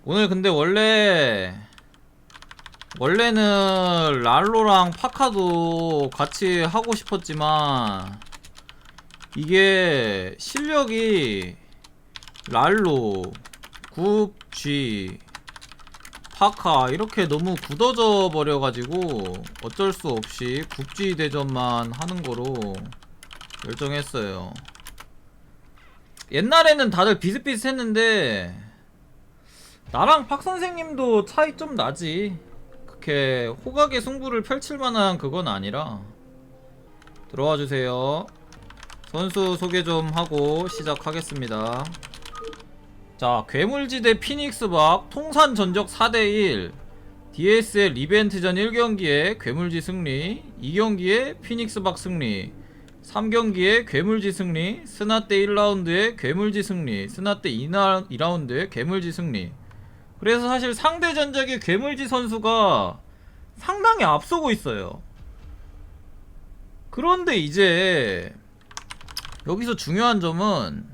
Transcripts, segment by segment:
오늘 근데 원래는 랄로랑 파카도 같이 하고 싶었지만 이게 실력이 랄로, 굽, G, 파카 이렇게 너무 굳어져 버려가지고 어쩔 수 없이 굽지 대전만 하는 거로 결정했어요. 옛날에는 다들 비슷비슷했는데 나랑 박 선생님도 차이 좀 나지. 그렇게 호각의 승부를 펼칠 만한 그건 아니라. 들어와 주세요. 선수 소개 좀 하고 시작하겠습니다. 자, 괴물지대 피닉스박 통산 전적 4대1 DSL 리벤트전 1경기에 괴물지 승리, 2경기에 피닉스박 승리, 3경기에 괴물지 승리, 스나때 1라운드에 괴물지 승리, 스나때 2라운드에 괴물지 승리. 그래서 사실 상대 전적의 괴물지 선수가 상당히 앞서고 있어요. 그런데 이제 여기서 중요한 점은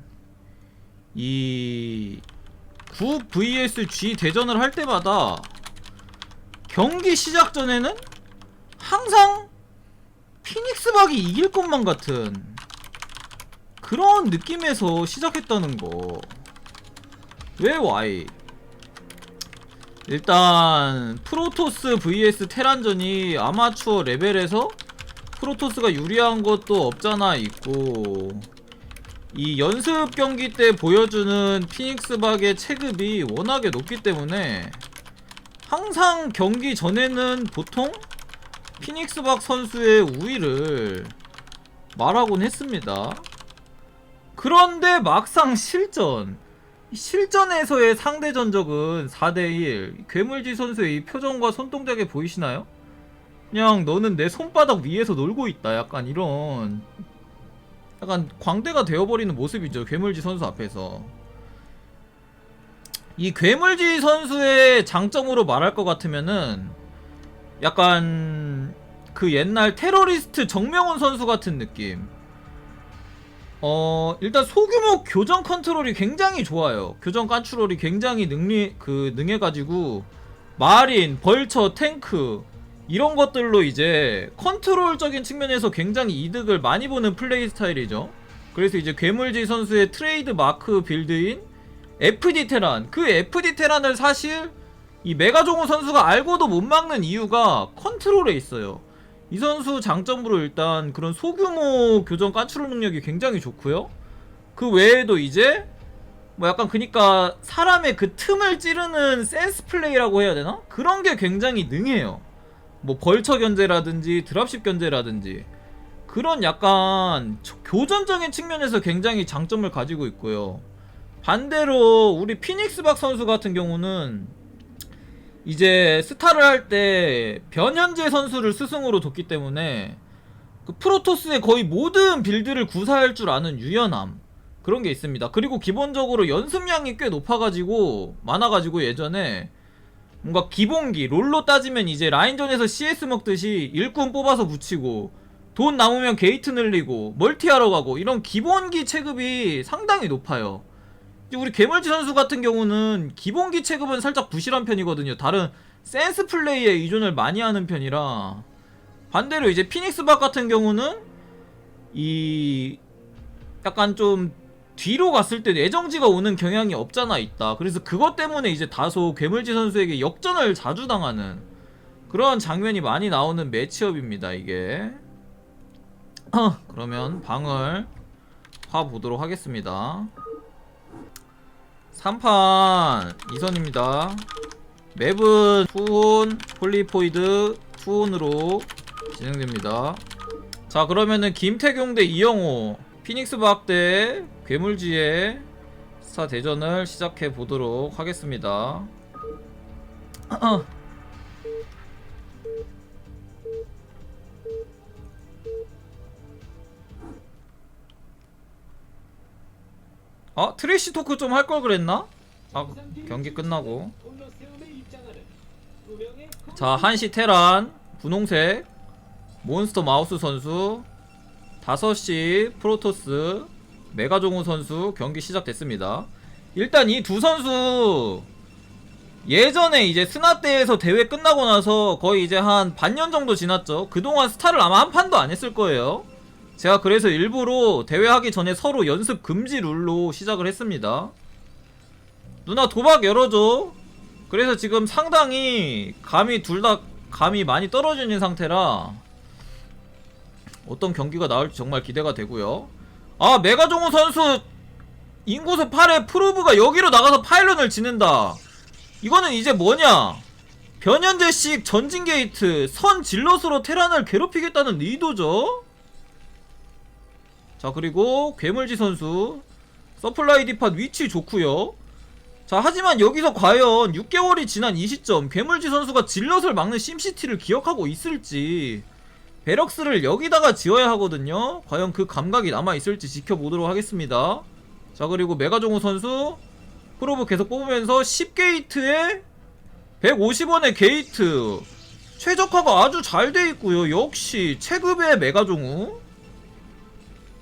이 9 vs G 대전을 할 때마다 경기 시작 전에는 항상 피닉스박이 이길 것만 같은 그런 느낌에서 시작했다는 거. 왜 Y? 일단 프로토스 vs 테란전이 아마추어 레벨에서 프로토스가 유리한 것도 없잖아 있고, 이 연습 경기 때 보여주는 피닉스박의 체급이 워낙에 높기 때문에 항상 경기 전에는 보통 피닉스박 선수의 우위를 말하곤 했습니다. 그런데 막상 실전에서의 상대 전적은 4대1. 괴물지 선수의 이 표정과 손동작에 보이시나요? 그냥 너는 내 손바닥 위에서 놀고 있다, 약간 이런, 약간 광대가 되어버리는 모습이죠, 괴물지 선수 앞에서. 이 괴물지 선수의 장점으로 말할 것 같으면은 약간 그 옛날 테러리스트 정명훈 선수 같은 느낌. 일단 소규모 교전 컨트롤이 굉장히 좋아요. 교전 컨트롤이 굉장히 능해가지고 마린, 벌처, 탱크 이런 것들로 이제 컨트롤적인 측면에서 굉장히 이득을 많이 보는 플레이 스타일이죠. 그래서 이제 괴물지 선수의 트레이드 마크 빌드인 FD 테란, 그 FD 테란을 사실 이 메가종우 선수가 알고도 못 막는 이유가 컨트롤에 있어요. 이 선수 장점으로 일단 그런 소규모 교전 컨트롤 능력이 굉장히 좋고요. 그 외에도 이제 뭐 약간 그니까 사람의 그 틈을 찌르는 센스 플레이라고 해야 되나? 그런 게 굉장히 능해요. 뭐 벌처 견제라든지 드랍십 견제라든지 그런 약간 교전적인 측면에서 굉장히 장점을 가지고 있고요. 반대로 우리 피닉스박 선수 같은 경우는 이제 스타를 할 때 변현재 선수를 스승으로 뒀기 때문에 그 프로토스의 거의 모든 빌드를 구사할 줄 아는 유연함, 그런 게 있습니다. 그리고 기본적으로 연습량이 꽤 많아가지고 예전에 뭔가 기본기 롤로 따지면 이제 라인전에서 CS 먹듯이 일꾼 뽑아서 붙이고 돈 남으면 게이트 늘리고 멀티하러 가고 이런 기본기 체급이 상당히 높아요. 우리 괴물지 선수 같은 경우는 기본기 체급은 살짝 부실한 편이거든요. 다른 센스 플레이에 의존을 많이 하는 편이라. 반대로 이제 피닉스박 같은 경우는 이 약간 좀 뒤로 갔을 때 내정지가 오는 경향이 없잖아 있다. 그래서 그것 때문에 이제 다소 괴물지 선수에게 역전을 자주 당하는 그런 장면이 많이 나오는 매치업입니다, 이게. 그러면 방을 파보도록 하겠습니다. 3판 2선입니다. 맵은 투혼, 폴리포이드 투혼으로 진행됩니다. 자, 그러면은 김태경 대 이영호, 피닉스박 대 괴물지의 스타 대전을 시작해 보도록 하겠습니다. 트래시 토크 좀 할 걸 그랬나? 경기 끝나고. 자, 1시 테란 분홍색 몬스터 마우스 선수, 5시 프로토스 메가종우 선수 경기 시작됐습니다. 일단 이 두 선수 예전에 이제 스나때에서 대회 끝나고 나서 거의 이제 한 반년 정도 지났죠. 그동안 스타를 아마 한 판도 안 했을 거예요. 제가 그래서 일부러 대회 하기 전에 서로 연습 금지 룰로 시작을 했습니다. 누나 도박 열어줘. 그래서 지금 상당히 감이 둘 다 감이 많이 떨어져 있는 상태라 어떤 경기가 나올지 정말 기대가 되고요. 아, 메가종우 선수 인구수 8에 프로브가 여기로 나가서 파일런을 지는다. 이거는 이제 뭐냐, 변현재식 전진 게이트 선 질럿으로 테란을 괴롭히겠다는 의도죠. 자, 그리고 괴물지 선수 서플라이 디팟 위치 좋구요. 자, 하지만 여기서 과연 6개월이 지난 이 시점 괴물지 선수가 질럿을 막는 심시티를 기억하고 있을지, 베럭스를 여기다가 지어야 하거든요. 과연 그 감각이 남아있을지 지켜보도록 하겠습니다. 자, 그리고 메가종우 선수 프로브 계속 뽑으면서 10게이트에 150원의 게이트 최적화가 아주 잘 돼있고요. 역시 체급의 메가종우.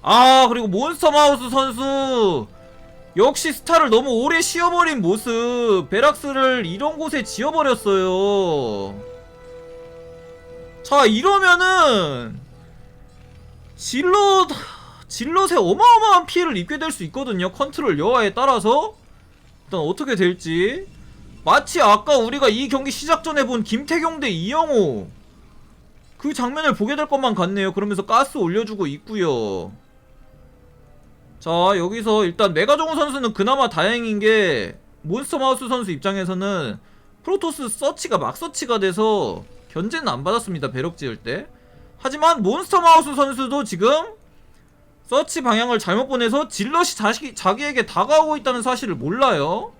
아, 그리고 몬스터마우스 선수 역시 스타를 너무 오래 씌워버린 모습. 베락스를 이런 곳에 지어버렸어요. 자, 이러면은 질럿에 어마어마한 피해를 입게 될 수 있거든요. 컨트롤 여하에 따라서. 일단 어떻게 될지. 마치 아까 우리가 이 경기 시작 전에 본 김태경 대 이영호 그 장면을 보게 될 것만 같네요. 그러면서 가스 올려주고 있고요. 자, 여기서 일단 메가종우 선수는 그나마 다행인게 몬스터마우스 선수 입장에서는 프로토스 서치가 막 서치가 돼서 견제는 안 받았습니다. 배럭 지을 때. 하지만 몬스터마우스 선수도 지금 서치 방향을 잘못 보내서 질럿이 자기에게 다가오고 있다는 사실을 몰라요.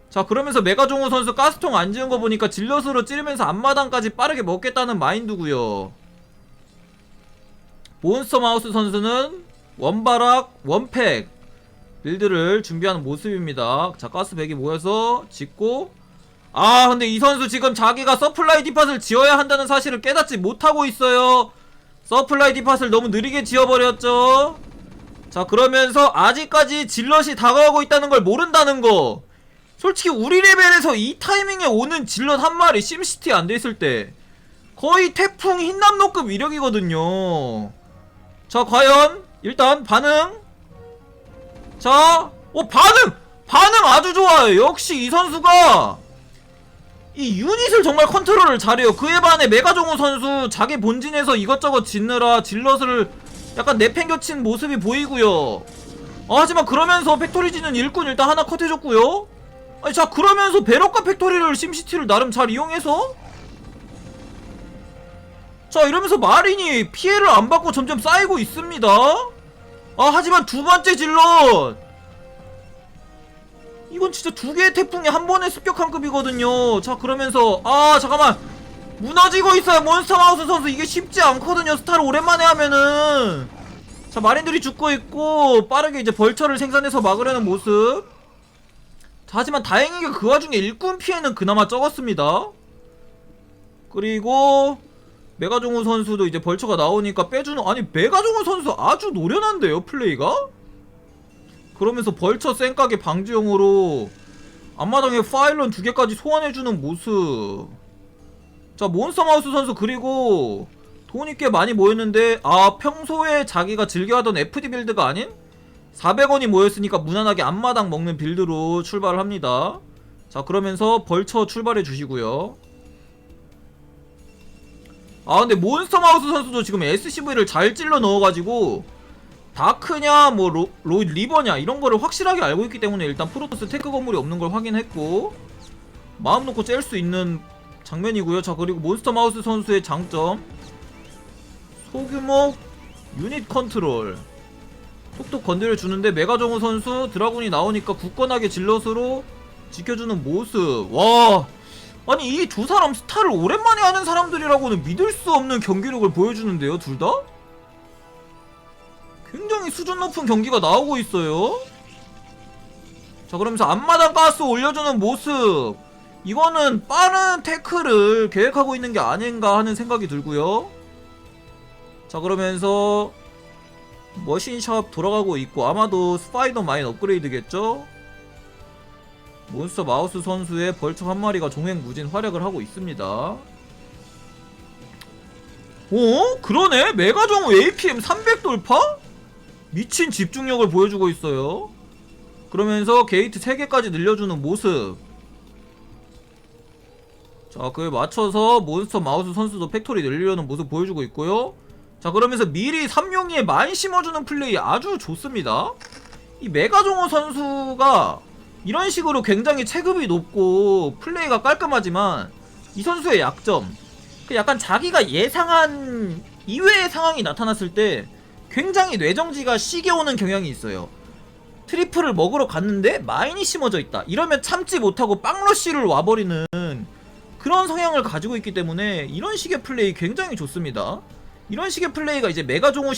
자, 그러면서 메가종우 선수 가스통 안 지은 거 보니까 질럿으로 찌르면서 앞마당까지 빠르게 먹겠다는 마인드고요. 몬스터마우스 선수는 원바락 원팩 빌드를 준비하는 모습입니다. 자, 가스 100이 모여서 짓고, 아, 근데 이 선수 지금 자기가 서플라이 디팟을 지어야 한다는 사실을 깨닫지 못하고 있어요. 서플라이 디팟을 너무 느리게 지어버렸죠. 자, 그러면서 아직까지 질럿이 다가오고 있다는 걸 모른다는 거. 솔직히 우리 레벨에서 이 타이밍에 오는 질럿 한 마리 심시티 안 돼있을 때 거의 태풍 흰남노급 위력이거든요. 자, 과연 일단 반응. 자, 반응 아주 좋아요. 역시 이 선수가 이 유닛을 정말 컨트롤을 잘해요. 그에 반해 메가종우 선수 자기 본진에서 이것저것 짓느라 질럿을 약간 내팽겨친 모습이 보이고요. 하지만 그러면서 팩토리지는 일꾼 일단 하나 컷해줬고요. 아니, 자, 그러면서 베럭과 팩토리를 심시티를 나름 잘 이용해서, 자, 이러면서 마린이 피해를 안 받고 점점 쌓이고 있습니다. 하지만 두 번째 질럿 이건 진짜 두 개의 태풍이 한 번에 습격한 급이거든요. 자, 그러면서 잠깐만, 무너지고 있어요. 몬스터마우스 선수 이게 쉽지 않거든요. 스타를 오랜만에 하면은. 자, 마린들이 죽고 있고 빠르게 이제 벌처를 생산해서 막으려는 모습. 자, 하지만 다행히게 그 와중에 일꾼 피해는 그나마 적었습니다. 그리고 메가종우 선수도 이제 벌처가 나오니까 빼주는, 아니 메가종우 선수 아주 노련한데요, 플레이가? 그러면서 벌처 쌩까게 방지용으로 앞마당에 파일런 2개까지 소환해주는 모습. 자, 몬스터마우스 선수 그리고 돈이 꽤 많이 모였는데, 평소에 자기가 즐겨하던 FD 빌드가 아닌 400원이 모였으니까 무난하게 앞마당 먹는 빌드로 출발을 합니다. 자, 그러면서 벌처 출발해 주시고요. 근데 몬스터마우스 선수도 지금 SCV를 잘 찔러 넣어가지고 다크냐 뭐 리버냐 이런거를 확실하게 알고 있기 때문에 일단 프로토스 테크 건물이 없는 걸 확인했고 마음 놓고 짤 수 있는 장면이고요. 자, 그리고 몬스터마우스 선수의 장점, 소규모 유닛 컨트롤 톡톡 건드려주는데, 메가종우 선수 드라군이 나오니까 굳건하게 질럿으로 지켜주는 모습. 와, 아니 이 두 사람 스타를 오랜만에 하는 사람들이라고는 믿을 수 없는 경기력을 보여주는데요, 둘 다? 굉장히 수준 높은 경기가 나오고 있어요. 자, 그러면서 앞마당 가스 올려주는 모습. 이거는 빠른 태클을 계획하고 있는 게 아닌가 하는 생각이 들고요. 자, 그러면서 머신샵 돌아가고 있고 아마도 스파이더 마인 업그레이드겠죠? 몬스터 마우스 선수의 벌처 한 마리가 종횡무진 활약을 하고 있습니다. 그러네? 메가정우 APM 300 돌파? 미친 집중력을 보여주고 있어요. 그러면서 게이트 3개까지 늘려주는 모습. 자, 그에 맞춰서 몬스터 마우스 선수도 팩토리 늘리려는 모습 보여주고 있고요. 자, 그러면서 미리 삼룡이에 많이 심어주는 플레이 아주 좋습니다. 이 메가종호 선수가 이런 식으로 굉장히 체급이 높고 플레이가 깔끔하지만 이 선수의 약점, 그 약간 자기가 예상한 이외의 상황이 나타났을 때 굉장히 뇌정지가 시겨오는 경향이 있어요. 트리플을 먹으러 갔는데 마인이 심어져 있다, 이러면 참지 못하고 빵러쉬를 와버리는 그런 성향을 가지고 있기 때문에 이런 식의 플레이 굉장히 좋습니다. 이런 식의 플레이가 이제 메가종호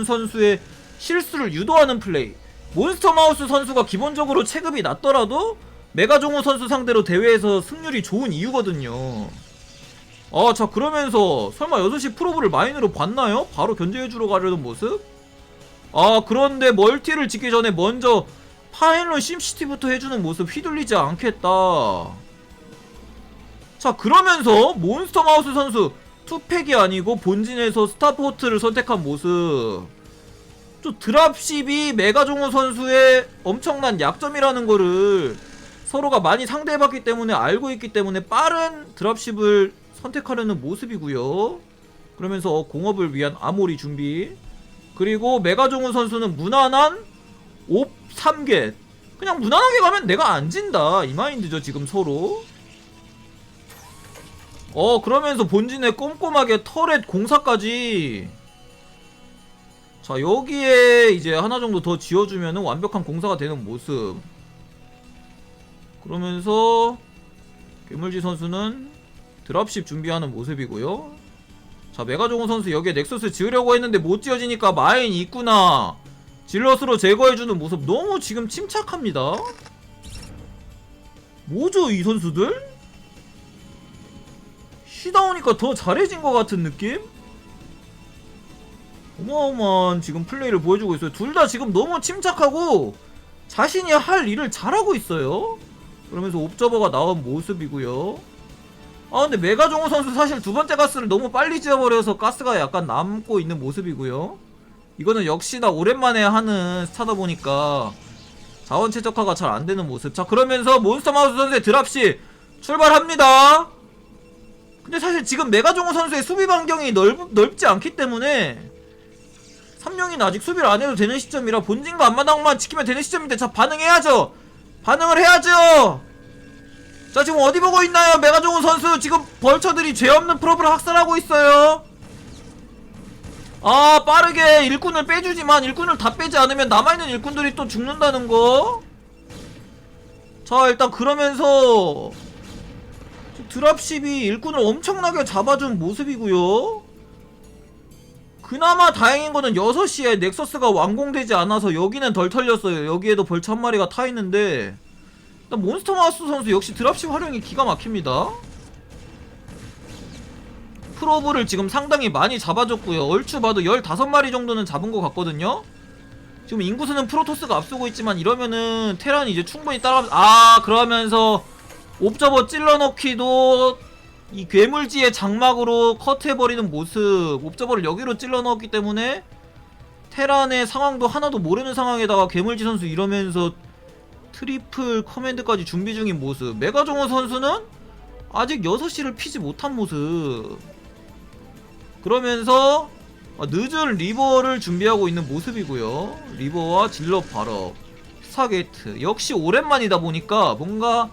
선수의 실수를 유도하는 플레이. 몬스터 마우스 선수가 기본적으로 체급이 낮더라도 메가종호 선수 상대로 대회에서 승률이 좋은 이유거든요. 자, 그러면서 설마 6시 프로브를 마인으로 봤나요? 바로 견제해주러 가려는 모습? 그런데 멀티를 짓기 전에 먼저 파일론 심시티부터 해주는 모습 휘둘리지 않겠다. 자, 그러면서 몬스터 마우스 선수 투팩이 아니고 본진에서 스타포트를 선택한 모습. 또 드랍십이 메가종호 선수의 엄청난 약점이라는 거를 서로가 많이 상대해봤기 때문에 알고 있기 때문에 빠른 드랍십을 선택하려는 모습이고요. 그러면서 공업을 위한 아모리 준비. 그리고 메가종호 선수는 무난한 옵 3겟. 그냥 무난하게 가면 내가 안 진다, 이 마인드죠 지금 서로. 그러면서 본진에 꼼꼼하게 터렛 공사까지. 자, 여기에 이제 하나 정도 더 지어주면은 완벽한 공사가 되는 모습. 그러면서 괴물지 선수는 드랍십 준비하는 모습이고요. 자, 메가종호 선수 여기에 넥서스 지으려고 했는데 못 지어지니까 마인이 있구나, 질럿으로 제거해주는 모습. 너무 지금 침착합니다. 뭐죠 이 선수들? 쉬다 오니까 더 잘해진 것 같은 느낌? 어마어마한 지금 플레이를 보여주고 있어요. 둘 다 지금 너무 침착하고 자신이 할 일을 잘하고 있어요. 그러면서 옵저버가 나온 모습이고요. 근데 메가종호 선수 사실 두 번째 가스를 너무 빨리 지어버려서 가스가 약간 남고 있는 모습이고요. 이거는 역시나 오랜만에 하는 스타다 보니까 자원 최적화가 잘 안되는 모습. 자, 그러면서 몬스터 마우스 선수의 드랍시 출발합니다. 근데 사실 지금 메가종호 선수의 수비 반경이 넓지 않기 때문에 삼룡이는 아직 수비를 안 해도 되는 시점이라 본진과 앞마당만 지키면 되는 시점인데, 자, 반응해야죠. 반응을 해야죠. 자, 지금 어디 보고 있나요? 메가종호 선수 지금 벌처들이 죄 없는 프로브를 학살하고 있어요. 빠르게 일꾼을 빼주지만 일꾼을 다 빼지 않으면 남아있는 일꾼들이 또 죽는다는 거. 자, 일단 그러면서 드랍십이 일꾼을 엄청나게 잡아준 모습이고요. 그나마 다행인 거는 6시에 넥서스가 완공되지 않아서 여기는 덜 털렸어요. 여기에도 벌처 한 마리가 타있는데 일단 몬스터 마우스 선수 역시 드랍십 활용이 기가 막힙니다. 프로브를 지금 상당히 많이 잡아줬고요. 얼추 봐도 15마리 정도는 잡은 것 같거든요. 지금 인구수는 프로토스가 앞서고 있지만 이러면은 테란이 이제 충분히 따라가면서, 그러면서 옵저버 찔러넣기도 이 괴물지의 장막으로 컷해버리는 모습. 옵저버를 여기로 찔러넣었기 때문에 테란의 상황도 하나도 모르는 상황에다가 괴물지 선수 이러면서 트리플 커맨드까지 준비 중인 모습. 메가종호 선수는 아직 6시를 피지 못한 모습. 그러면서 늦은 리버를 준비하고 있는 모습이고요. 리버와 질럿 발업, 스타게이트 역시 오랜만이다 보니까 뭔가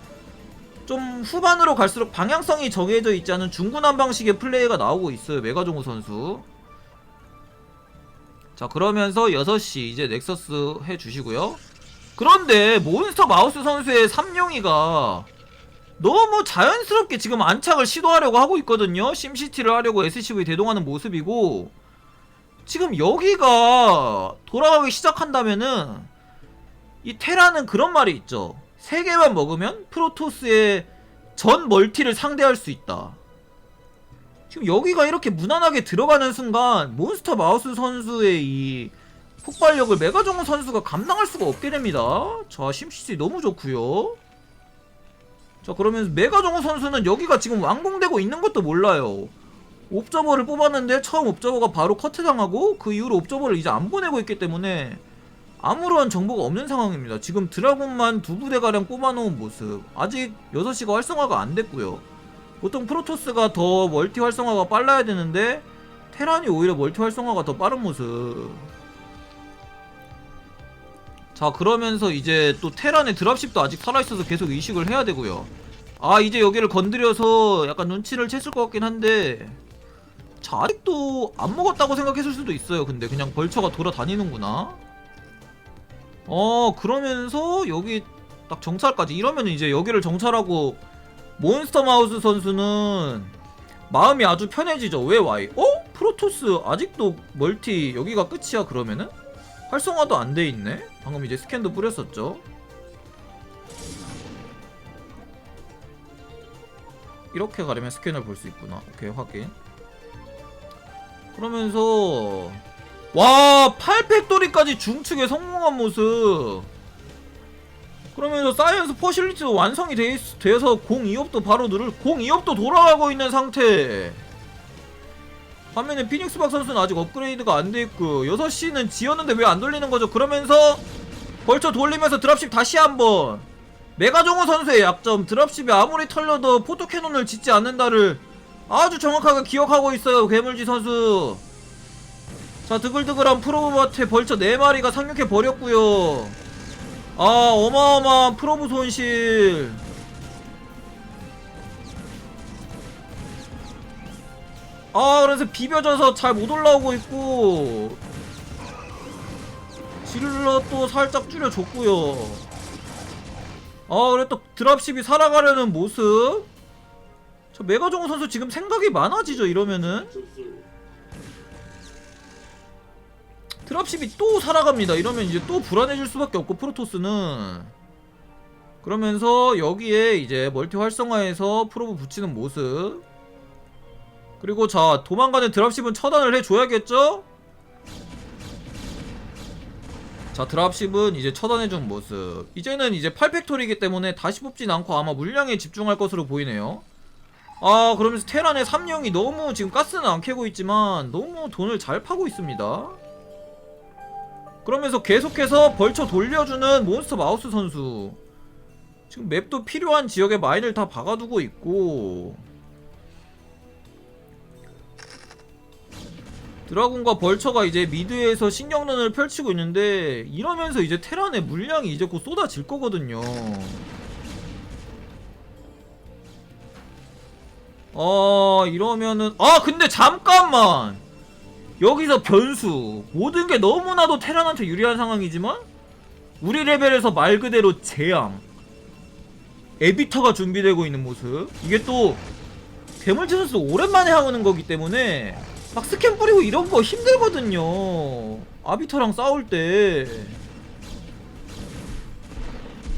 좀 후반으로 갈수록 방향성이 정해져 있지 않은 중구난 방식의 플레이가 나오고 있어요, 메가종호 선수. 자, 그러면서 6시 이제 넥서스 해주시고요. 그런데 몬스터 마우스 선수의 삼룡이가 너무 자연스럽게 지금 안착을 시도하려고 하고 있거든요. 심시티를 하려고 SCV 대동하는 모습이고, 지금 여기가 돌아가기 시작한다면은 이 테라는 그런 말이 있죠. 3개만 먹으면 프로토스의 전 멀티를 상대할 수 있다. 지금 여기가 이렇게 무난하게 들어가는 순간 몬스터 마우스 선수의 이 폭발력을 메가종호 선수가 감당할 수가 없게 됩니다. 자, 심시티 너무 좋고요. 자, 그러면서 메가정우 선수는 여기가 지금 완공되고 있는 것도 몰라요. 옵저버를 뽑았는데 처음 옵저버가 바로 커트당하고 그 이후로 옵저버를 이제 안 보내고 있기 때문에 아무런 정보가 없는 상황입니다. 지금 드라군만 2부대가량 뽑아놓은 모습. 아직 6시가 활성화가 안 됐고요. 보통 프로토스가 더 멀티 활성화가 빨라야 되는데 테란이 오히려 멀티 활성화가 더 빠른 모습. 자, 그러면서 이제 또 테란의 드랍십도 아직 살아있어서 계속 이식을 해야 되고요. 아, 이제 여기를 건드려서 약간 눈치를 챘을 것 같긴 한데, 자, 아직도 안 먹었다고 생각했을 수도 있어요. 근데 그냥 벌처가 돌아다니는구나. 그러면서 여기 딱 정찰까지. 이러면 이제 여기를 정찰하고 몬스터 마우스 선수는 마음이 아주 편해지죠. 왜 와이? 프로토스 아직도 멀티 여기가 끝이야. 그러면은 활성화도 안 돼 있네. 방금 이제 스캔도 뿌렸었죠. 이렇게 가려면 스캔을 볼 수 있구나. 오케이, 확인. 그러면서 와, 8팩토리까지 중축에 성공한 모습. 그러면서 사이언스 퍼실리티도 완성이 돼서 02업도 바로 02업도 돌아가고 있는 상태. 반면에 피닉스박 선수는 아직 업그레이드가 안 돼있고 6시는 지었는데 왜 안 돌리는 거죠? 그러면서 벌쳐 돌리면서 드랍십 다시 한번. 메가정우 선수의 약점, 드랍십이 아무리 털려도 포토캐논을 짓지 않는다를 아주 정확하게 기억하고 있어요, 괴물지 선수. 자, 드글드글한 프로브한테 벌쳐 4마리가 상륙해버렸구요. 아, 어마어마한 프로브 손실. 아, 그래서 비벼져서 잘 못 올라오고 있고 질러 또 살짝 줄여줬고요. 아, 그래 또 드랍십이 살아가려는 모습. 저 메가정우 선수 지금 생각이 많아지죠. 이러면은 드랍십이 또 살아갑니다. 이러면 이제 또 불안해질 수밖에 없고 프로토스는. 그러면서 여기에 이제 멀티 활성화해서 프로브 붙이는 모습. 그리고 자, 도망가는 드랍십은 처단을 해줘야겠죠? 자, 드랍십은 이제 처단해준 모습. 이제는 이제 8팩토리이기 때문에 다시 뽑진 않고 아마 물량에 집중할 것으로 보이네요. 아, 그러면서 테란의 3령이 너무 지금 가스는 안 캐고 있지만 너무 돈을 잘 파고 있습니다. 그러면서 계속해서 벌쳐 돌려주는 몬스터 마우스 선수. 지금 맵도 필요한 지역에 마인을 다 박아두고 있고, 드라군과 벌처가 이제 미드에서 신경전을 펼치고 있는데, 이러면서 이제 테란의 물량이 이제 곧 쏟아질 거거든요. 이러면은 근데 잠깐만, 여기서 변수. 모든 게 너무나도 테란한테 유리한 상황이지만 우리 레벨에서 말 그대로 재앙, 에비터가 준비되고 있는 모습. 이게 또 괴물지 선수 오랜만에 하는 거기 때문에 막 스캔 뿌리고 이런 거 힘들거든요, 아비터랑 싸울 때.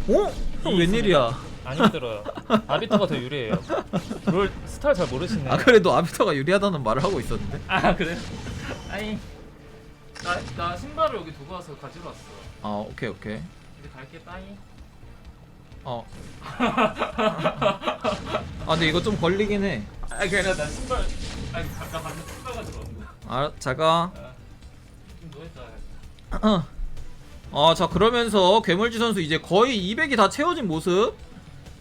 형 웬일이야? 안 힘들어요. 아비터가 더 유리해요. 롤 스타일 잘 모르시네. 그래도 아비터가 유리하다는 말을 하고 있었는데. 그래요? 아니, 나 신발을 여기 두고 와서 가지러 왔어. 오케이. 이제 갈게, 빠이. 근데 이거 좀 걸리긴 해. 그래, 나 신발. 나 방금 신발 가지러 왔는데. 자가. 좀 누워있다. 자, 그러면서 괴물지 선수 이제 거의 200이 다 채워진 모습.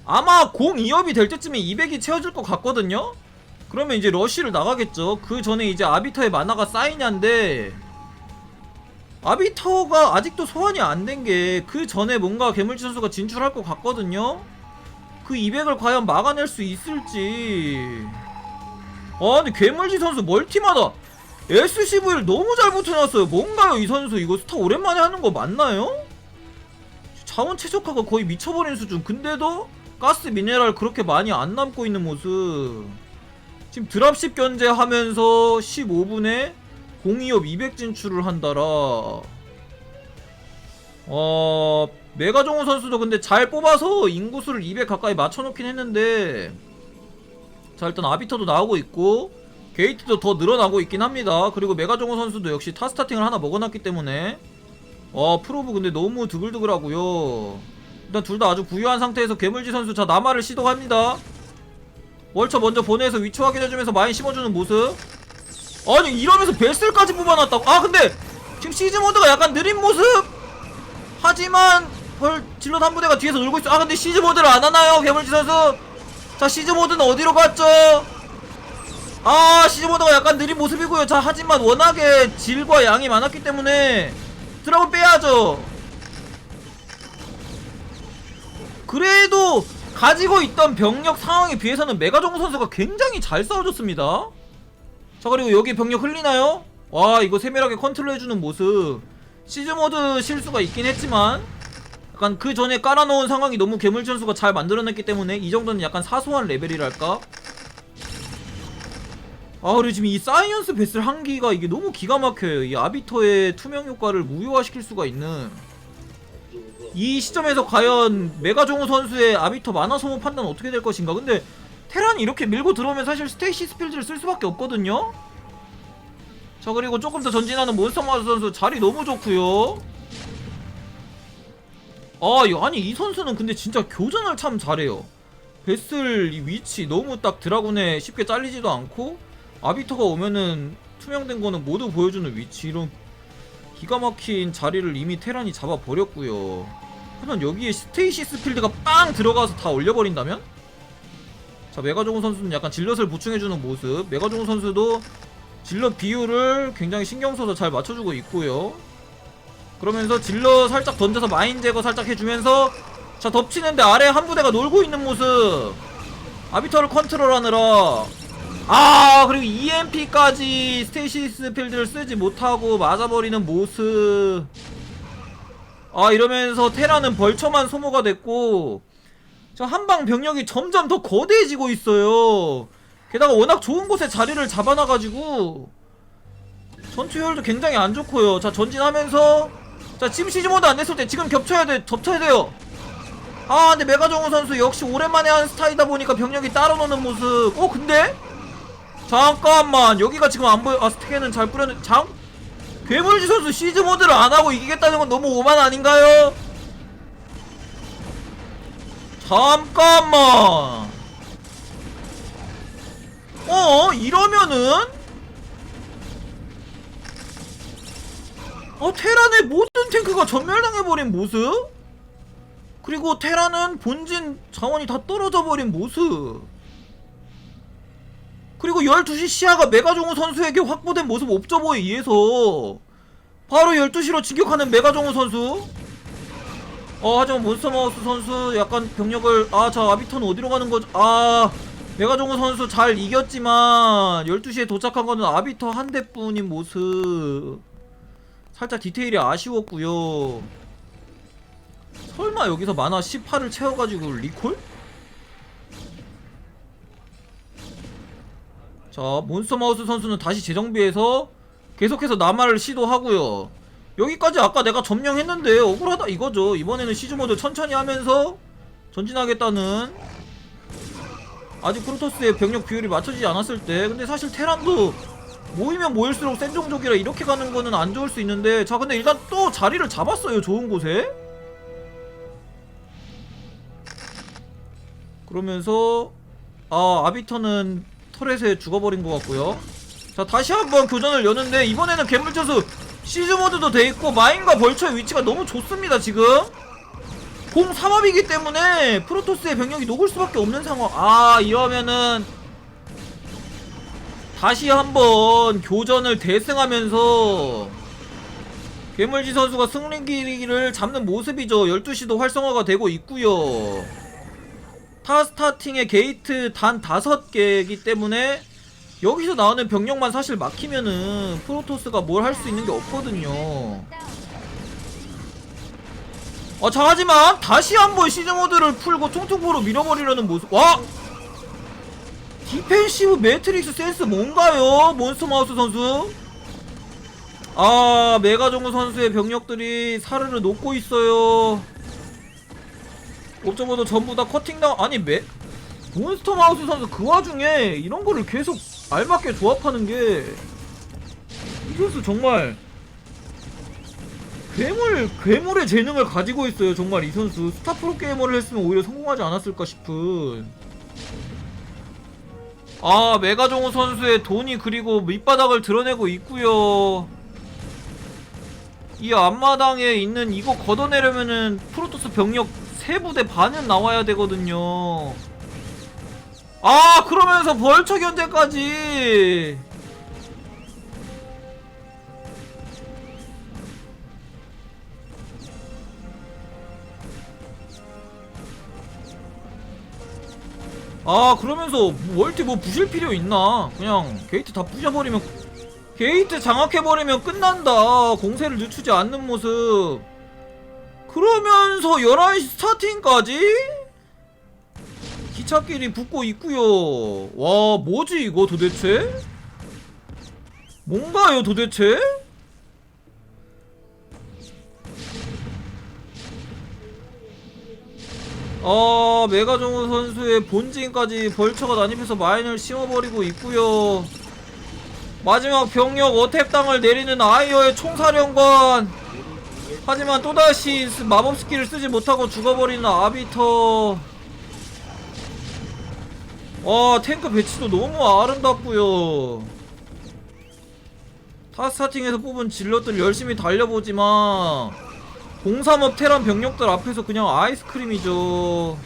아마 02업이 될 때쯤에 200이 채워질 것 같거든요. 그러면 이제 러쉬를 나가겠죠. 그 전에 이제 아비터의 마나가 쌓이냐인데, 아비터가 아직도 소환이 안 된 게 그 전에 뭔가 괴물지 선수가 진출할 것 같거든요. 그 200을 과연 막아낼 수 있을지. 근데 괴물지 선수 멀티마다 SCV를 너무 잘 붙여놨어요. 뭔가요, 이 선수? 이거 스타 오랜만에 하는 거 맞나요? 자원 최적화가 거의 미쳐버린 수준. 근데도 가스 미네랄 그렇게 많이 안 남고 있는 모습. 지금 드랍십 견제하면서 15분에 02업 200 진출을 한다라. 메가정우 선수도 근데 잘 뽑아서 인구수를 200 가까이 맞춰놓긴 했는데, 자, 일단 아비터도 나오고 있고 게이트도 더 늘어나고 있긴 합니다. 그리고 메가정우 선수도 역시 타스타팅을 하나 먹어놨기 때문에 프로브 근데 너무 드글드글하고요. 일단 둘 다 아주 부유한 상태에서 괴물지 선수 자 남아를 시도합니다. 월처 먼저 보내서 위치 확인해주면서 마인 심어주는 모습. 아니 이러면서 베슬까지 뽑아놨다고. 아 근데 지금 시즈모드가 약간 느린 모습. 하지만 질럿 한 부대가 뒤에서 놀고 있어. 아 근데 시즈모드를 안 하나요 괴물지 선수. 자 시즈모드는 어디로 갔죠? 아 시즈모드가 약간 느린 모습이고요. 자 하지만 워낙에 질과 양이 많았기 때문에 드라곤 빼야죠. 그래도 가지고 있던 병력 상황에 비해서는 메가종 선수가 굉장히 잘 싸워줬습니다. 자 그리고 여기 병력 흘리나요? 와 이거 세밀하게 컨트롤해주는 모습. 시즈모드 실수가 있긴 했지만 약간 그 전에 깔아놓은 상황이 너무 괴물지 선수가 잘 만들어냈기 때문에 이 정도는 약간 사소한 레벨이랄까? 아 그리고 지금 이 사이언스 베슬 한기가 이게 너무 기가 막혀요. 이 아비터의 투명 효과를 무효화시킬 수가 있는. 이 시점에서 과연 메가종우 선수의 아비터 만화 소모 판단 어떻게 될 것인가. 근데 테란이 이렇게 밀고 들어오면 사실 스테이시스 필드를 쓸 수밖에 없거든요. 자 그리고 조금 더 전진하는 몬스터 마우스 선수 자리 너무 좋고요. 아니 이 선수는 근데 진짜 교전을 참 잘해요. 베슬 이 위치 너무 딱 드라군에 쉽게 잘리지도 않고 아비터가 오면은 투명된 거는 모두 보여주는 위치. 이런 기가 막힌 자리를 이미 테란이 잡아버렸고요. 하지만 여기에 스테이시스 필드가 빵 들어가서 다 올려버린다면? 자 메가종우 선수는 약간 질럿을 보충해주는 모습. 메가종우 선수도 질럿 비율을 굉장히 신경써서 잘 맞춰주고 있고요. 그러면서 질럿 살짝 던져서 마인 제거 살짝 해주면서 자 덮치는데 아래 한 부대가 놀고 있는 모습. 아비터를 컨트롤하느라. 그리고 EMP까지 스테이시스 필드를 쓰지 못하고 맞아버리는 모습. 이러면서 테라는 벌처만 소모가 됐고 자 한방 병력이 점점 더 거대해지고 있어요. 게다가 워낙 좋은 곳에 자리를 잡아놔가지고 전투 효율도 굉장히 안 좋고요. 자 전진하면서 자 지금 시즈모드 안 됐을 때 지금 겹쳐야 돼요. 근데 메가종우 선수 역시 오랜만에 하는 스타일이다 보니까 병력이 따로 노는 모습. 근데 잠깐만 여기가 지금 안 보여. 스택에는 잘 뿌렸는데 괴물지 선수 시즈모드를 안 하고 이기겠다는 건 너무 오만 아닌가요? 잠깐만. 이러면은 테란의 모든 탱크가 전멸당해버린 모습? 그리고 테란은 본진 자원이 다 떨어져버린 모습. 그리고 12시 시야가 메가종우 선수에게 확보된 모습 옵저버에 의해서 바로 12시로 진격하는 메가종우 선수. 하지만 몬스터마우스 선수 약간 병력을 자 아비터는 어디로 가는 거죠? 메가종우 선수 잘 이겼지만 12시에 도착한 거는 아비터 한 대뿐인 모습. 살짝 디테일이 아쉬웠고요. 설마 여기서 만화 18을 채워가지고 리콜? 자 몬스터마우스 선수는 다시 재정비해서 계속해서 남아를 시도하고요. 여기까지 아까 내가 점령했는데 억울하다 이거죠. 이번에는 시즈모드 천천히 하면서 전진하겠다는. 아직 프로토스의 병력 비율이 맞춰지지 않았을 때. 근데 사실 테란도 모이면 모일수록 센 종족이라 이렇게 가는 거는 안 좋을 수 있는데. 자 근데 일단 또 자리를 잡았어요 좋은 곳에. 그러면서 아비터는 터렛에 죽어버린 것 같고요. 자 다시 한번 교전을 여는데 이번에는 괴물처수 시즈모드도 돼있고 마인과 벌처의 위치가 너무 좋습니다. 지금 공 3합이기 때문에 프로토스의 병력이 녹을 수밖에 없는 상황. 이러면은 다시 한번 교전을 대승하면서 괴물지 선수가 승리기를 잡는 모습이죠. 12시도 활성화가 되고 있고요. 타 스타팅의 게이트 단 5개이기 때문에 여기서 나오는 병력만 사실 막히면은 프로토스가 뭘 할 수 있는 게 없거든요. 자 하지만 다시 한번 시즈모드를 풀고 퉁퉁포로 밀어버리려는 모습. 디펜시브 매트릭스 센스 뭔가요? 몬스터마우스 선수. 메가종우 선수의 병력들이 사르르 녹고 있어요. 옵저버도 전부 다 커팅다운. 몬스터마우스 선수 그 와중에 이런 거를 계속 알맞게 조합하는 게 이 선수 정말 괴물의 재능을 가지고 있어요. 정말 이 선수 스타 프로게이머를 했으면 오히려 성공하지 않았을까 싶은. 아, 메가정우 선수의 돈이 그리고 밑바닥을 드러내고 있고요. 이 앞마당에 있는 이거 걷어내려면은 프로토스 병력 3부대 반은 나와야 되거든요. 아, 그러면서 벌처 견제까지. 아, 그러면서 월티 뭐 부실 필요 있나? 그냥 게이트 다 부셔버리면, 게이트 장악해버리면 끝난다. 공세를 늦추지 않는 모습. 그러면서 11시 스타팅까지 기차끼리 붙고 있구요. 와, 뭐지 이거 도대체? 뭔가요 도대체? 아, 메가정우 선수의 본진까지 벌처가 난입해서 마인을 심어버리고 있구요. 마지막 병력 어택당을 내리는 아이어의 총사령관. 하지만 또다시 마법 스킬을 쓰지 못하고 죽어버리는 아비터. 와, 탱크 배치도 너무 아름답구요. 타 스타팅에서 뽑은 질럿들 열심히 달려보지만 03업 테란 병력들 앞에서 그냥 아이스크림이죠.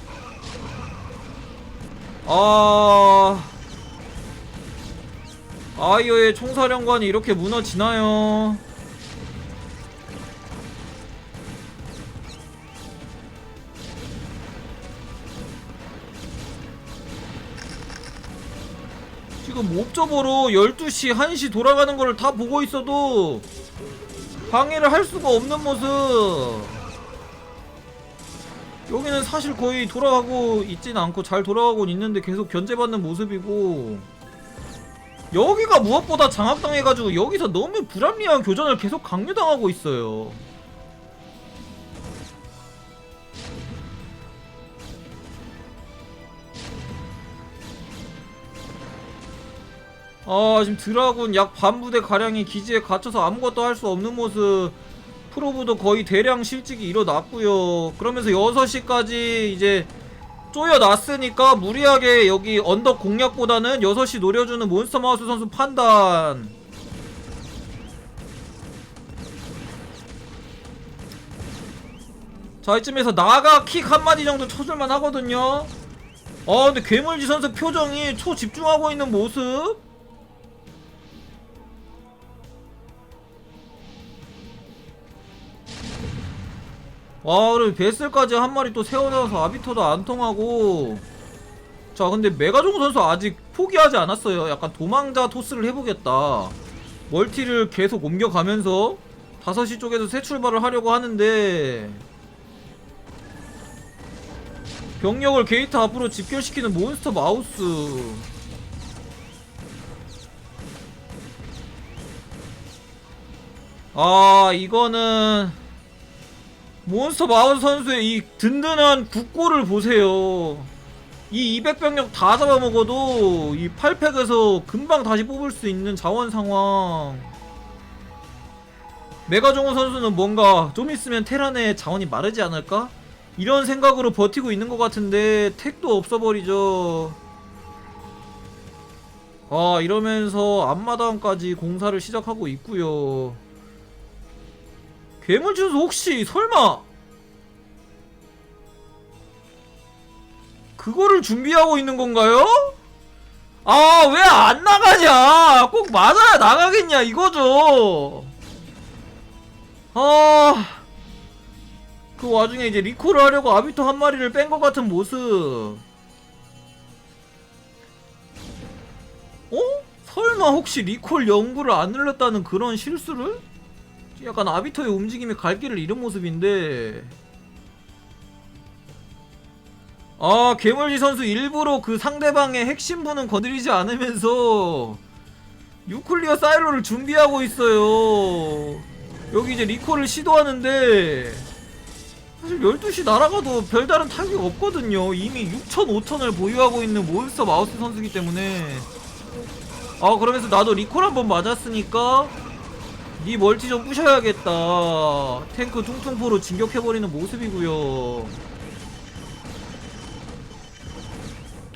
아이어의 총사령관이 이렇게 무너지나요? 지금 옵저버로 12시, 1시 돌아가는 거를 다 보고 있어도 방해를 할 수가 없는 모습. 여기는 사실 거의 돌아가고 있진 않고 잘 돌아가고 있는데 계속 견제받는 모습이고, 여기가 무엇보다 장악당해가지고 여기서 너무 불합리한 교전을 계속 강요당하고 있어요. 아, 지금 드라군 약 반부대 가량이 기지에 갇혀서 아무것도 할 수 없는 모습. 프로브도 거의 대량 실직이 일어났고요. 그러면서 6시까지 이제 쪼여놨으니까 무리하게 여기 언덕 공략보다는 6시 노려주는 몬스터마우스 선수 판단. 자, 이쯤에서 나가 킥 한마디 정도 쳐줄만 하거든요. 근데 괴물지 선수 표정이 초집중하고 있는 모습. 와, 그리고 베슬까지 한 마리 또 세워놔서 아비터도 안 통하고. 자, 근데 메가종우 선수 아직 포기하지 않았어요. 약간 도망자 토스를 해보겠다. 멀티를 계속 옮겨가면서 5시 쪽에서 새 출발을 하려고 하는데, 병력을 게이트 앞으로 집결시키는 몬스터 마우스. 아, 이거는 몬스터 마우스 선수의 이 든든한 국고를 보세요. 이 200병력 다 잡아먹어도 이 8팩에서 금방 다시 뽑을 수 있는 자원 상황. 메가종우 선수는 뭔가 좀 있으면 테란의 자원이 마르지 않을까? 이런 생각으로 버티고 있는 것 같은데 택도 없어버리죠. 아, 이러면서 앞마당까지 공사를 시작하고 있구요. 괴물지 선수 혹시 설마 그거를 준비하고 있는 건가요? 아, 왜 안 나가냐? 꼭 맞아야 나가겠냐 이거죠. 그 와중에 이제 리콜을 하려고 아비터 한 마리를 뺀 것 같은 모습. 설마 혹시 리콜 연구를 안 눌렀다는 그런 실수를? 약간 아비터의 움직임이 갈 길을 잃은 모습인데. 아, 괴물지 선수 일부러 그 상대방의 핵심 부는 건드리지 않으면서 뉴클리어 사이로를 준비하고 있어요. 여기 이제 리콜을 시도하는데 사실 12시 날아가도 별다른 타격이 없거든요. 이미 6,5턴을 보유하고 있는 몬스터 마우스 선수이기 때문에. 아, 그러면서 나도 리콜 한번 맞았으니까 니 멀티 좀 부셔야겠다. 탱크 퉁퉁포로 진격해버리는 모습이구요.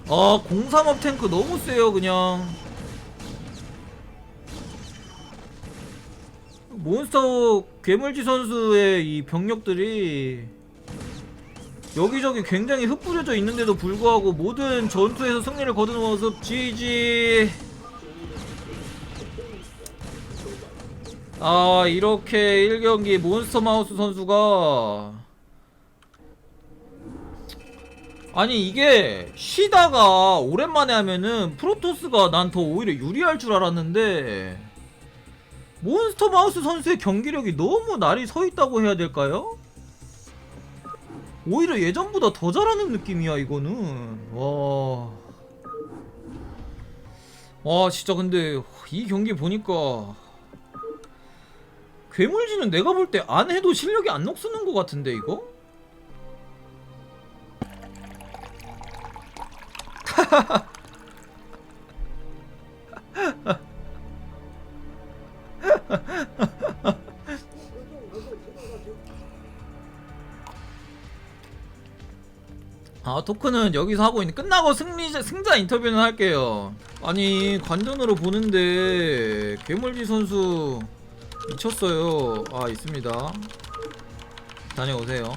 아 035 탱크 너무 세요 그냥. 몬스터 괴물지 선수의 이 병력들이 여기저기 굉장히 흩뿌려져 있는데도 불구하고 모든 전투에서 승리를 거두는 모습. GG. 아 이렇게 1경기 몬스터 마우스 선수가, 아니 이게 쉬다가 오랜만에 하면은 프로토스가 난 더 오히려 유리할 줄 알았는데 몬스터 마우스 선수의 경기력이 너무 날이 서 있다고 해야 될까요? 오히려 예전보다 더 잘하는 느낌이야 이거는. 와 진짜 근데 이 경기 보니까 괴물지는 내가 볼 때 안 해도 실력이 안 녹쓰는 것 같은데 이거? 아 토크는 여기서 하고 있는, 끝나고 승자 인터뷰는 할게요. 아니 관전으로 보는데 괴물지 선수 미쳤어요. 아 있습니다. 다녀오세요.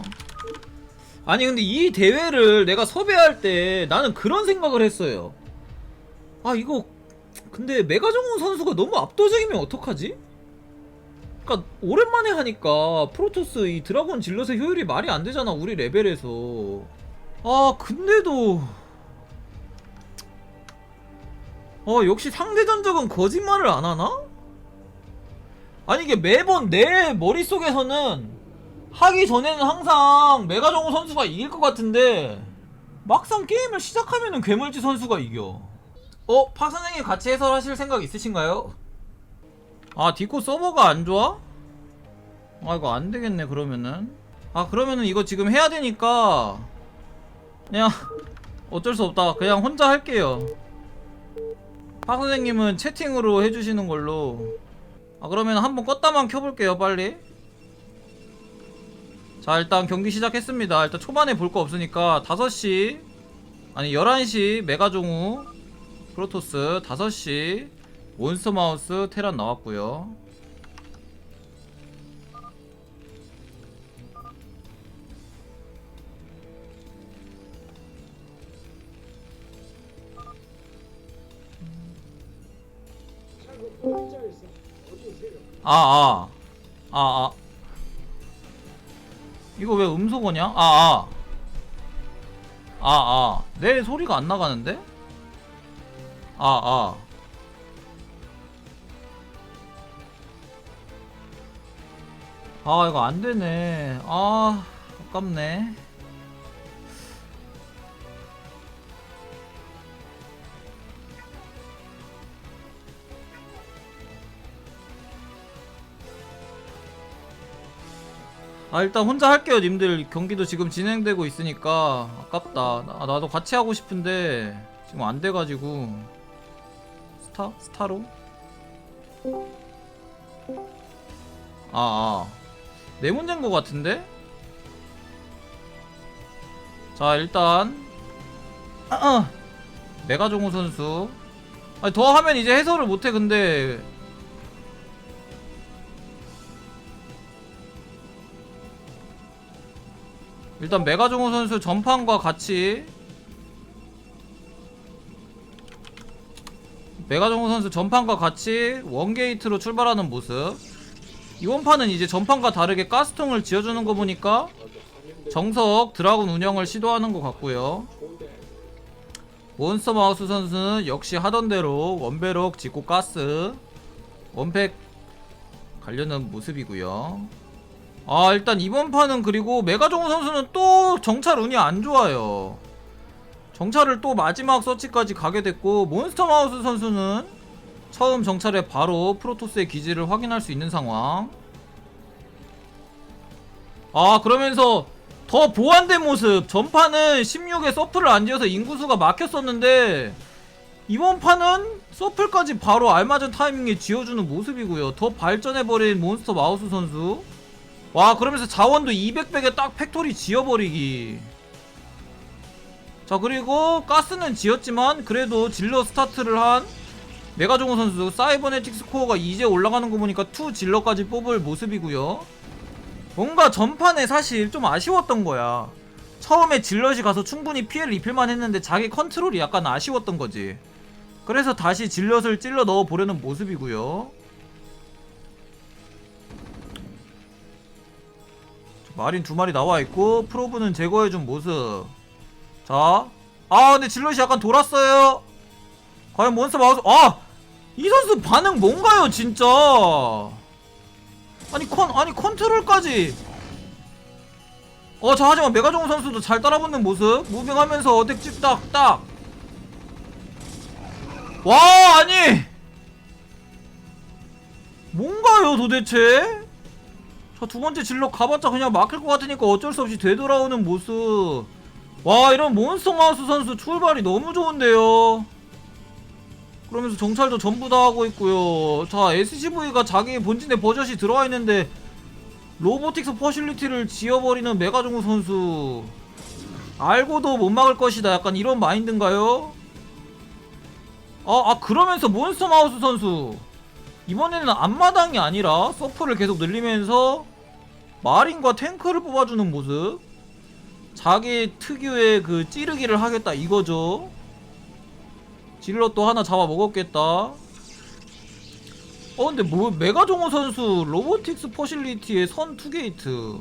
아니 근데 이 대회를 내가 섭외할 때 나는 그런 생각을 했어요. 아 이거 근데 메가정훈 선수가 너무 압도적이면 어떡하지? 그니까 오랜만에 하니까 프로토스 이 드라곤 질럿의 효율이 말이 안 되잖아 우리 레벨에서. 아 근데도 역시 상대 전적은 거짓말을 안 하나? 아니 이게 매번 내 머릿속에서는 하기 전에는 항상 메가정우 선수가 이길 것 같은데 막상 게임을 시작하면은 괴물지 선수가 이겨. 파 선생님 같이 해설하실 생각 있으신가요? 아 디코 서버가 안 좋아? 아 이거 안 되겠네 그러면은. 아 그러면은 이거 지금 해야 되니까 그냥 어쩔 수 없다 그냥 혼자 할게요. 파 선생님은 채팅으로 해주시는 걸로. 아 그러면 한번 껐다만 켜볼게요 빨리. 자 일단 경기 시작했습니다. 일단 초반에 볼 거 없으니까 5시 아니 11시 메가종우 프로토스, 5시 몬스터 마우스 테란 나왔고요. 이거 왜 음소거냐? 내 소리가 안 나가는데? 이거 안 되네. 아깝네. 일단 혼자 할게요 님들. 경기도 지금 진행되고 있으니까 아깝다. 나도 같이 하고 싶은데 지금 안 돼가지고. 스타로? 내 문제인 것 같은데? 자 일단 메가종우 선수. 더 하면 이제 해설을 못해. 근데 일단 메가종우 선수 전판과 같이 원게이트로 출발하는 모습. 이번 판은 이제 전판과 다르게 가스통을 지어주는 거 보니까 정석 드라군 운영을 시도하는 것 같고요. 몬스터 마우스 선수는 역시 하던대로 원배럭 짓고 가스 원팩 가려는 모습이고요. 일단 이번 판은, 그리고 메가종우 선수는 또 정찰 운이 안 좋아요. 정찰을 또 마지막 서치까지 가게 됐고, 몬스터 마우스 선수는 처음 정찰에 바로 프로토스의 기지를 확인할 수 있는 상황. 그러면서 더 보완된 모습. 전판은 16에 서플을 안 지어서 인구수가 막혔었는데 이번 판은 서플까지 바로 알맞은 타이밍에 지어주는 모습이고요. 더 발전해버린 몬스터 마우스 선수. 와, 그러면서 자원도 200백에 딱 팩토리 지어버리기. 자, 그리고 가스는 지었지만 그래도 질러 스타트를 한 메가종호 선수. 사이버네틱 스코어가 이제 올라가는 거 보니까 2 질러까지 뽑을 모습이고요. 뭔가 전판에 사실 좀 아쉬웠던 거야. 처음에 질럿이 가서 충분히 피해를 입힐만 했는데 자기 컨트롤이 약간 아쉬웠던 거지. 그래서 다시 질럿을 찔러 넣어 보려는 모습이고요. 마린 2마리 나와있고 프로브는 제거해준 모습. 자, 근데 질럿이 약간 돌았어요. 과연 몬스터 마우스. 이 선수 반응 뭔가요 진짜. 아니 컨트롤까지. 자, 하지만 메가종 선수도 잘 따라붙는 모습. 무빙하면서 어택 찍딱 딱. 와, 아니 뭔가요 도대체. 자, 두번째 질럿 가봤자 그냥 막힐 것 같으니까 어쩔 수 없이 되돌아오는 모습. 와, 이런 몬스터 마우스 선수 출발이 너무 좋은데요. 그러면서 정찰도 전부 다 하고 있고요. 자, SCV가 자기 본진에 버젓이 들어와 있는데 로보틱스 퍼실리티를 지어버리는 메가종우 선수. 알고도 못 막을 것이다, 약간 이런 마인드인가요? 그러면서 몬스터 마우스 선수 이번에는 앞마당이 아니라 서프를 계속 늘리면서 마린과 탱크를 뽑아주는 모습. 자기 특유의 그 찌르기를 하겠다 이거죠. 질럿도 하나 잡아먹었겠다. 근데 뭐 메가종호 선수 로보틱스 퍼실리티의 선 투게이트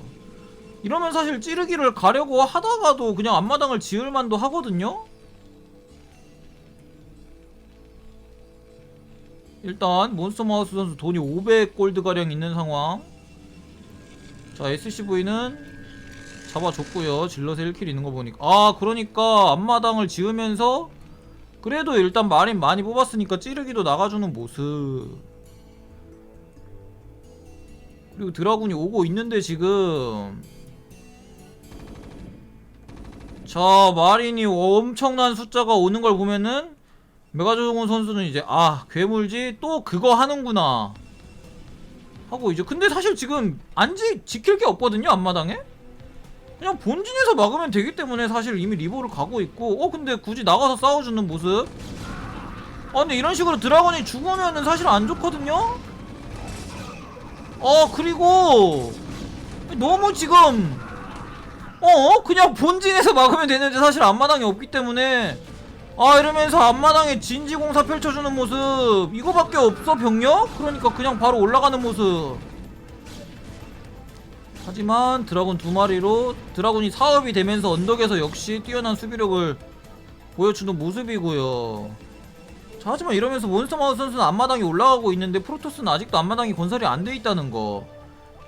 이러면 사실 찌르기를 가려고 하다가도 그냥 앞마당을 지을 만도 하거든요. 일단 몬스터 마우스 선수 돈이 500골드 가량 있는 상황. 자, SCV는 잡아줬고요. 질럿에 1킬 있는 거 보니까. 그러니까 앞마당을 지으면서 그래도 일단 마린 많이 뽑았으니까 찌르기도 나가주는 모습. 그리고 드라군이 오고 있는데 지금. 자, 마린이 엄청난 숫자가 오는 걸 보면은 메가종호 선수는 이제 괴물지 또 그거 하는구나 하고 이제. 근데 사실 지금 지킬 게 없거든요 앞마당에. 그냥 본진에서 막으면 되기 때문에 사실 이미 리버를 가고 있고. 근데 굳이 나가서 싸워주는 모습. 근데 이런 식으로 드라곤이 죽으면은 사실 안 좋거든요. 그리고 너무 지금 그냥 본진에서 막으면 되는데 사실 앞마당이 없기 때문에 이러면서 앞마당에 진지공사 펼쳐주는 모습. 이거밖에 없어 병력? 그러니까 그냥 바로 올라가는 모습. 하지만 드라군 2마리로 드라군이 사업이 되면서 언덕에서 역시 뛰어난 수비력을 보여주는 모습이고요. 자, 하지만 이러면서 몬스터 마우스 선수는 앞마당이 올라가고 있는데 프로토스는 아직도 앞마당이 건설이 안 돼 있다는 거.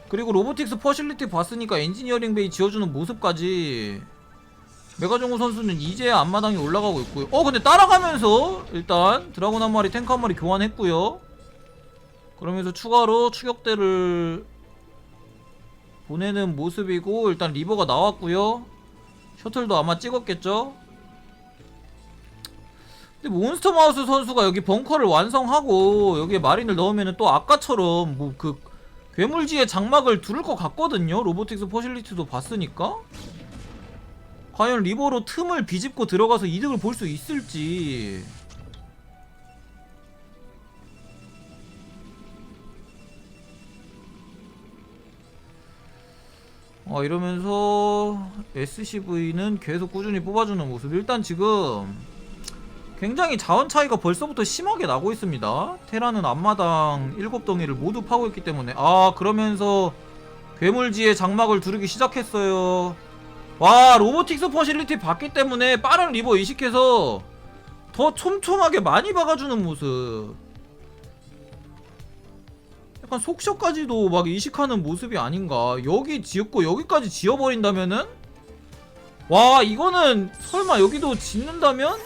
그리고 로보틱스 퍼실리티 봤으니까 엔지니어링 베이 지어주는 모습까지. 메가종호 선수는 이제 앞마당이 올라가고 있고요. 근데 따라가면서 일단 드라군 한 마리, 탱크 한 마리 교환했고요. 그러면서 추가로 추격대를 보내는 모습이고, 일단 리버가 나왔고요. 셔틀도 아마 찍었겠죠. 근데 몬스터 마우스 선수가 여기 벙커를 완성하고 여기에 마린을 넣으면은 또 아까처럼 뭐 그 괴물지의 장막을 두를 것 같거든요. 로보틱스 퍼실리티도 봤으니까. 과연 리버로 틈을 비집고 들어가서 이득을 볼 수 있을지. 이러면서 SCV는 계속 꾸준히 뽑아주는 모습. 일단 지금 굉장히 자원 차이가 벌써부터 심하게 나고 있습니다. 테라는 앞마당 7덩이를 모두 파고 있기 때문에. 그러면서 괴물지의 장막을 두르기 시작했어요. 와, 로보틱스 퍼실리티 봤기 때문에 빠른 리버 이식해서 더 촘촘하게 많이 박아주는 모습. 약간 속셔까지도 막 이식하는 모습이 아닌가. 여기 지었고 여기까지 지어버린다면은, 와, 이거는 설마 여기도 짓는다면?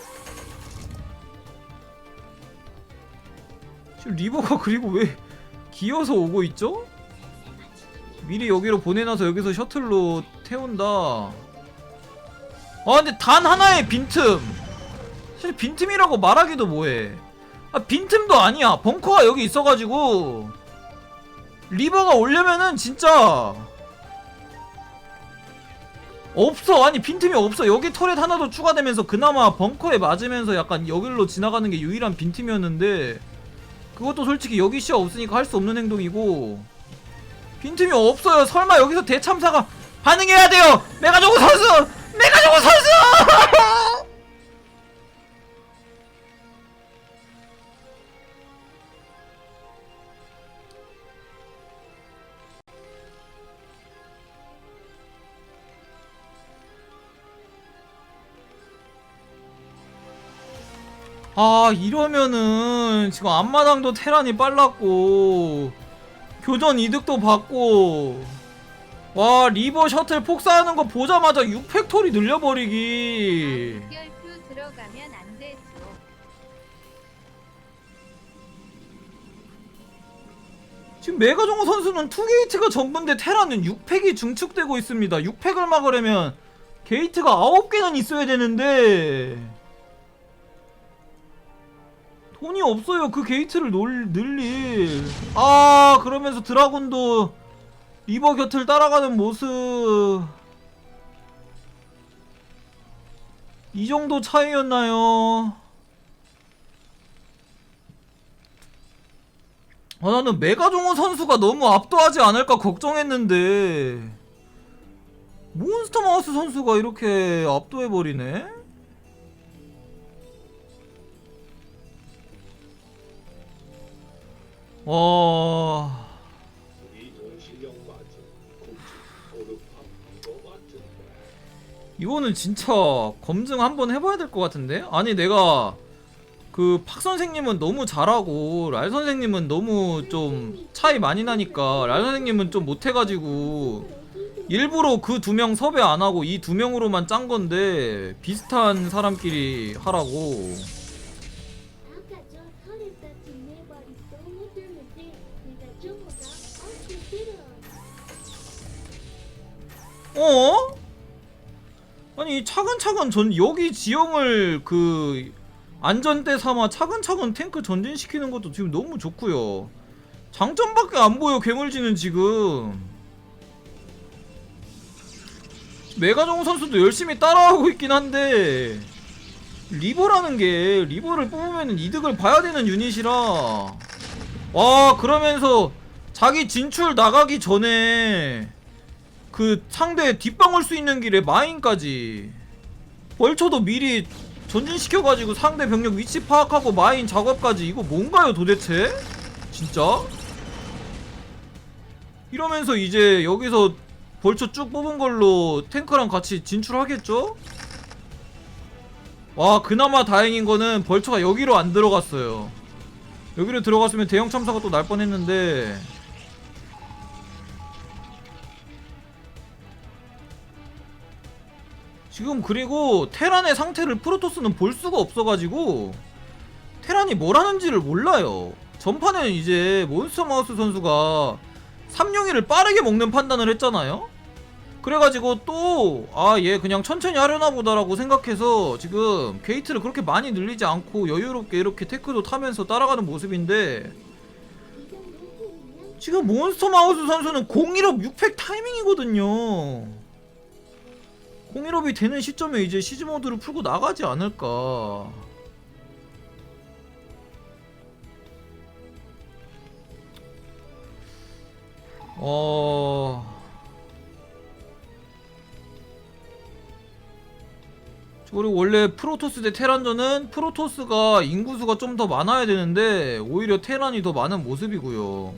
지금 리버가 그리고 왜 기어서 오고 있죠? 미리 여기로 보내놔서 여기서 셔틀로 태운다. 근데 단 하나의 빈틈. 사실 빈틈이라고 말하기도 뭐해. 아, 빈틈도 아니야. 벙커가 여기 있어가지고 리버가 오려면은 진짜 없어. 아니 빈틈이 없어. 여기 터렛 하나 더 추가되면서 그나마 벙커에 맞으면서 약간 여길로 지나가는 게 유일한 빈틈이었는데, 그것도 솔직히 여기 시야 없으니까 할 수 없는 행동이고, 빈틈이 없어요. 설마 여기서 대참사가 반응해야 돼요. 메가저구 선수! 메가저구 선수! 아, 이러면은 지금 앞마당도 테란이 빨랐고 교전 이득도 받고, 와, 리버 셔틀 폭사하는 거 보자마자 6팩토리 늘려버리기. 결투 들어가면 안 되죠. 지금 메가종호 선수는 2게이트가 전부인데 테란은 6팩이 증축되고 있습니다. 6팩을 막으려면 게이트가 9개는 있어야 되는데 돈이 없어요. 그 게이트를 늘릴. 아, 그러면서 드라군도 리버 곁을 따라가는 모습. 이 정도 차이였나요? 아, 나는 메가종호 선수가 너무 압도하지 않을까 걱정했는데 몬스터 마우스 선수가 이렇게 압도해버리네? 와... 이거는 진짜 검증 한번 해봐야 될 것 같은데? 아니, 내가 그 팍 선생님은 너무 잘하고 랄 선생님은 너무 좀 차이 많이 나니까 랄 선생님은 좀 못해가지고 일부러 그 2명 섭외 안 하고 이 2명으로만 짠 건데, 비슷한 사람끼리 하라고. 아까 저 털에다 지내버리 똥을 뜨는데 내가 정보가 어떻게 들어. 어? 아니, 차근차근 여기 지형을 그 안전대 삼아 차근차근 탱크 전진시키는 것도 지금 너무 좋고요. 장점밖에 안 보여. 괴물지는 지금 메가종 선수도 열심히 따라하고 있긴 한데, 리버라는 게 리버를 뽑으면 이득을 봐야 되는 유닛이라. 와, 그러면서 자기 진출 나가기 전에 그 상대 뒷방울 수 있는 길에 마인까지, 벌초도 미리 전진시켜가지고 상대 병력 위치 파악하고 마인 작업까지. 이거 뭔가요 도대체? 진짜? 이러면서 이제 여기서 벌초 쭉 뽑은 걸로 탱크랑 같이 진출하겠죠? 와, 그나마 다행인 거는 벌초가 여기로 안 들어갔어요. 여기로 들어갔으면 대형 참사가 또 날 뻔했는데. 지금 그리고 테란의 상태를 프로토스는 볼 수가 없어가지고 테란이 뭘 하는지를 몰라요. 전판에는 이제 몬스터 마우스 선수가 3용이를 빠르게 먹는 판단을 했잖아요. 그래가지고 또 얘 그냥 천천히 하려나 보다라고 생각해서 지금 게이트를 그렇게 많이 늘리지 않고 여유롭게 이렇게 테크도 타면서 따라가는 모습인데, 지금 몬스터 마우스 선수는 01업 6팩 타이밍이거든요. 01업이 되는 시점에 이제 시즈 모드를 풀고 나가지 않을까. 그리고 원래 프로토스 대 테란전은 프로토스가 인구수가 좀 더 많아야 되는데 오히려 테란이 더 많은 모습이고요.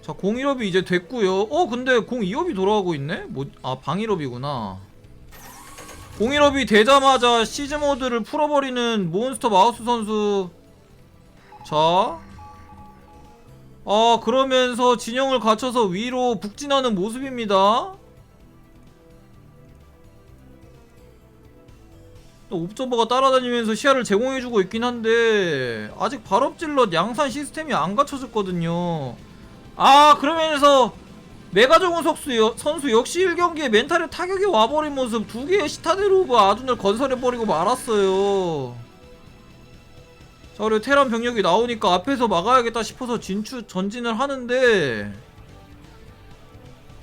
자, 01업이 이제 됐고요. 근데 02업이 돌아가고 있네? 방일업이구나. 01업이 되자마자 시즈 모드를 풀어버리는 몬스터 마우스 선수. 자, 그러면서 진영을 갖춰서 위로 북진하는 모습입니다. 또 옵저버가 따라다니면서 시야를 제공해주고 있긴 한데 아직 발업질럿 양산 시스템이 안 갖춰졌거든요. 그러면서 메가정우 선수 역시 1경기에 멘탈에 타격이 와버린 모습. 2개의 시타데루브 아둔을 건설해버리고 말았어요. 자, 그리고 테란 병력이 나오니까 앞에서 막아야겠다 싶어서 전진을 하는데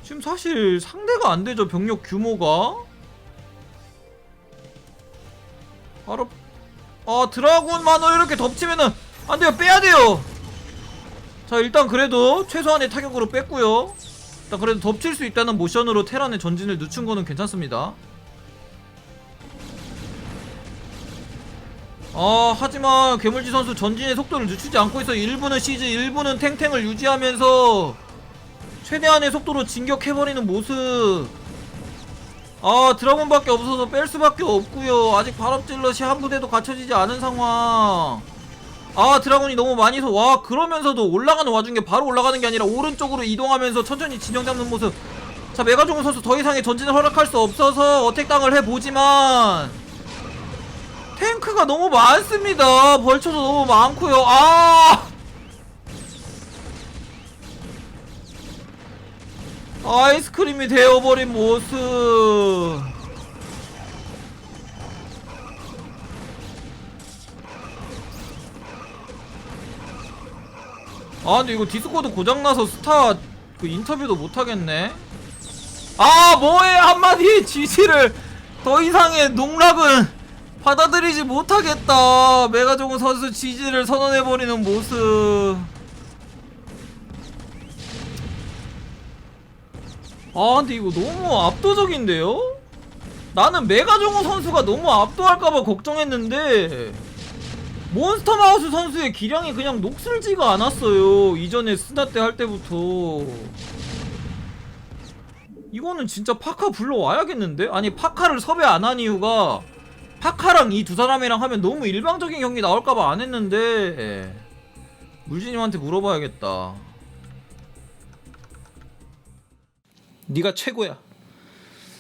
지금 사실 상대가 안되죠. 병력 규모가. 바로 드라군만으로 이렇게 덮치면은 안돼요. 빼야돼요. 자, 일단 그래도 최소한의 타격으로 뺐고요. 일단 그래도 덮칠 수 있다는 모션으로 테란의 전진을 늦춘 거는 괜찮습니다. 하지만 괴물지 선수 전진의 속도를 늦추지 않고 있어. 1부는 시즈, 1부는 탱탱을 유지하면서 최대한의 속도로 진격해버리는 모습. 드라곤밖에 없어서 뺄 수밖에 없고요. 아직 발업질럿이 한 부대도 갖춰지지 않은 상황. 드라곤이 너무 많이 와, 그러면서도 올라가는 와중에 바로 올라가는 게 아니라 오른쪽으로 이동하면서 천천히 진영 잡는 모습. 자, 메가종우 선수 더 이상의 전진을 허락할 수 없어서 어택당을 해보지만 탱크가 너무 많습니다. 벌처도 너무 많고요. 아이스크림이 되어버린 모습. 근데 이거 디스코드 고장나서 스타 그 인터뷰도 못하겠네. 뭐해. 한마디의 지시를 더 이상의 농락은 받아들이지 못하겠다. 메가종우 선수 지지를 선언해버리는 모습. 근데 이거 너무 압도적인데요? 나는 메가종우 선수가 너무 압도할까봐 걱정했는데 몬스터마우스 선수의 기량이 그냥 녹슬지가 않았어요. 이전에 스나 때 할 때부터. 이거는 진짜 파카 불러와야겠는데? 아니, 파카를 섭외 안 한 이유가 파카랑 이 두 사람이랑 하면 너무 일방적인 경기 나올까봐 안 했는데 물지님한테 물어봐야겠다. 네가 최고야.